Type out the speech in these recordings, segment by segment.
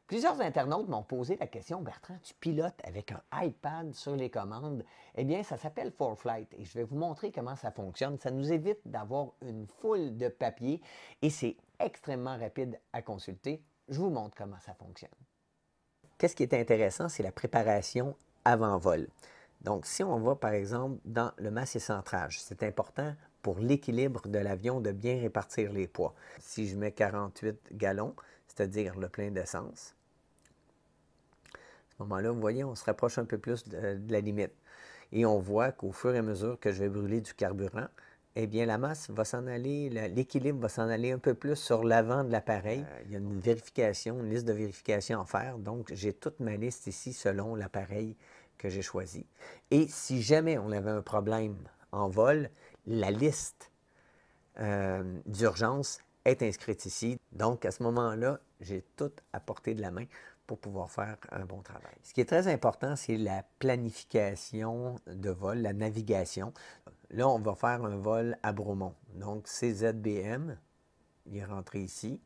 Plusieurs internautes m'ont posé la question, Bertrand, tu pilotes avec un iPad sur les commandes? Eh bien, ça s'appelle ForeFlight et je vais vous montrer comment ça fonctionne. Ça nous évite d'avoir une foule de papiers et c'est extrêmement rapide à consulter. Je vous montre comment ça fonctionne. Qu'est-ce qui est intéressant, c'est la préparation avant vol. Donc, si on va par exemple dans le masse et centrage, c'est important pour l'équilibre de l'avion de bien répartir les poids. Si je mets 48 gallons, c'est-à-dire le plein d'essence, à ce moment-là, vous voyez, on se rapproche un peu plus de la limite. Et on voit qu'au fur et à mesure que je vais brûler du carburant, eh bien, la masse va s'en aller, l'équilibre va s'en aller un peu plus sur l'avant de l'appareil. Il y a une vérification, une liste de vérification à faire. Donc, j'ai toute ma liste ici selon l'appareil que j'ai choisi. Et si jamais on avait un problème en vol, la liste d'urgence est inscrite ici. Donc, à ce moment-là, j'ai tout à portée de la main pour pouvoir faire un bon travail. Ce qui est très important, c'est la planification de vol, la navigation. Là, on va faire un vol à Bromont. Donc, CZBM, il est rentré ici.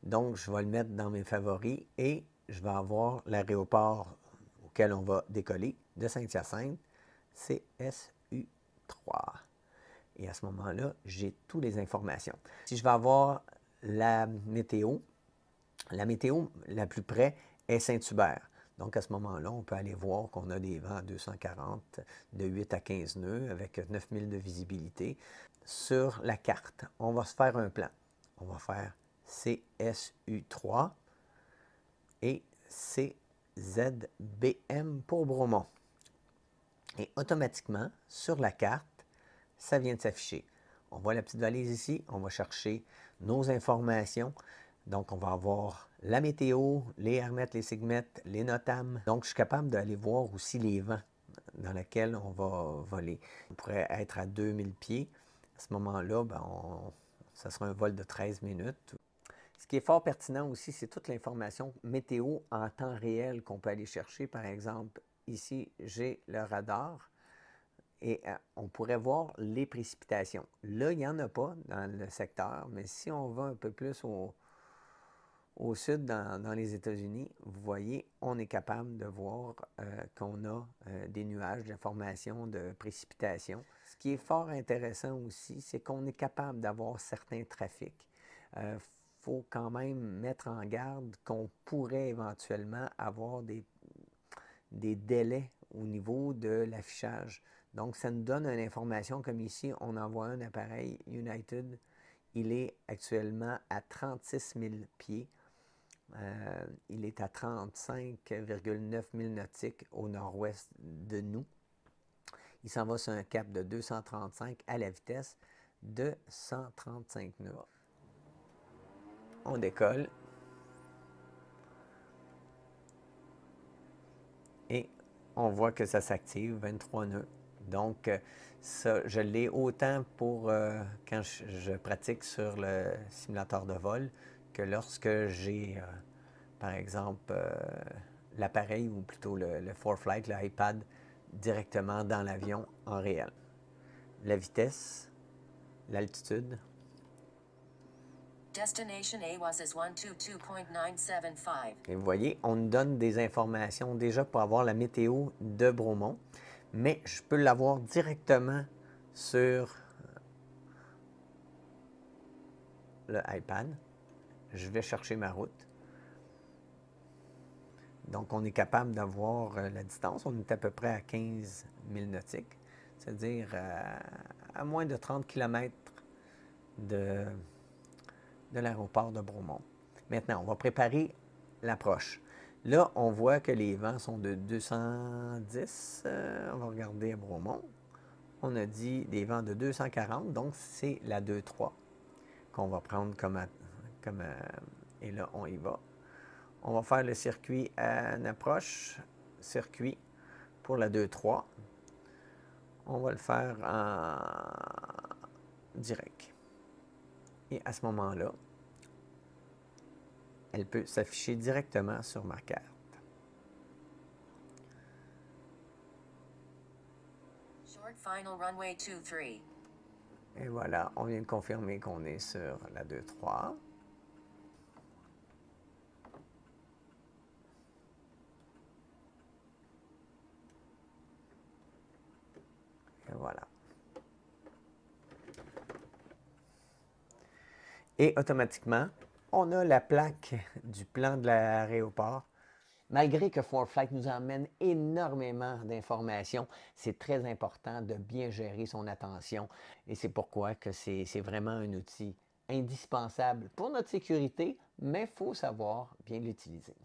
Donc, je vais le mettre dans mes favoris et je vais avoir l'aéroport auquel on va décoller de Saint-Hyacinthe, CSU3. Et à ce moment-là, j'ai toutes les informations. Si je vais avoir la météo la plus près est Saint-Hubert. Donc, à ce moment-là, on peut aller voir qu'on a des vents à 240 de 8 à 15 nœuds avec 9000 de visibilité. Sur la carte, on va se faire un plan. On va faire CSU3 et CZBM pour Bromont. Et automatiquement, sur la carte, ça vient de s'afficher. On voit la petite valise ici, on va chercher nos informations. Donc, on va avoir la météo, les hermètes, les sigmètes, les NOTAM. Donc, je suis capable d'aller voir aussi les vents dans lesquels on va voler. On pourrait être à 2000 pieds. À ce moment-là, ça sera un vol de 13 minutes. Ce qui est fort pertinent aussi, c'est toute l'information météo en temps réel qu'on peut aller chercher. Par exemple, ici, j'ai le radar. Et on pourrait voir les précipitations. Là, il n'y en a pas dans le secteur, mais si on va un peu plus au sud, dans les États-Unis, vous voyez, on est capable de voir qu'on a des nuages d'informations, de précipitations. Ce qui est fort intéressant aussi, c'est qu'on est capable d'avoir certains trafics. Faut quand même mettre en garde qu'on pourrait éventuellement avoir des délais au niveau de l'affichage. Donc, ça nous donne une information comme ici, on envoie un appareil United. Il est actuellement à 36 000 pieds. Il est à 35,9 000 nautiques au nord-ouest de nous. Il s'en va sur un cap de 235 à la vitesse de 135 nœuds. On décolle. Et on voit que ça s'active, 23 nœuds. Donc, ça, je l'ai autant pour quand je pratique sur le simulateur de vol que lorsque j'ai, par exemple, l'appareil ou plutôt le ForeFlight, le iPad, directement dans l'avion en réel. La vitesse, l'altitude. Destination AWAS is 122.975. Et vous voyez, on nous donne des informations déjà pour avoir la météo de Bromont, mais je peux l'avoir directement sur le iPad. Je vais chercher ma route. Donc, on est capable d'avoir la distance. On est à peu près à 15 000 nautiques, c'est-à-dire à moins de 30 km de l'aéroport de Bromont. Maintenant, on va préparer l'approche. Là, on voit que les vents sont de 210. On va regarder à Bromont. On a dit des vents de 240, donc c'est la 2-3 qu'on va prendre et là, on y va. On va faire le circuit à une approche, circuit pour la 2-3. On va le faire en direct. Et à ce moment-là, elle peut s'afficher directement sur ma carte. Short final runway 23. Et voilà, on vient de confirmer qu'on est sur la 2-3. Voilà. Et automatiquement, on a la plaque du plan de l'aéroport. Malgré que ForeFlight nous emmène énormément d'informations, c'est très important de bien gérer son attention et c'est pourquoi que c'est vraiment un outil indispensable pour notre sécurité, mais il faut savoir bien l'utiliser.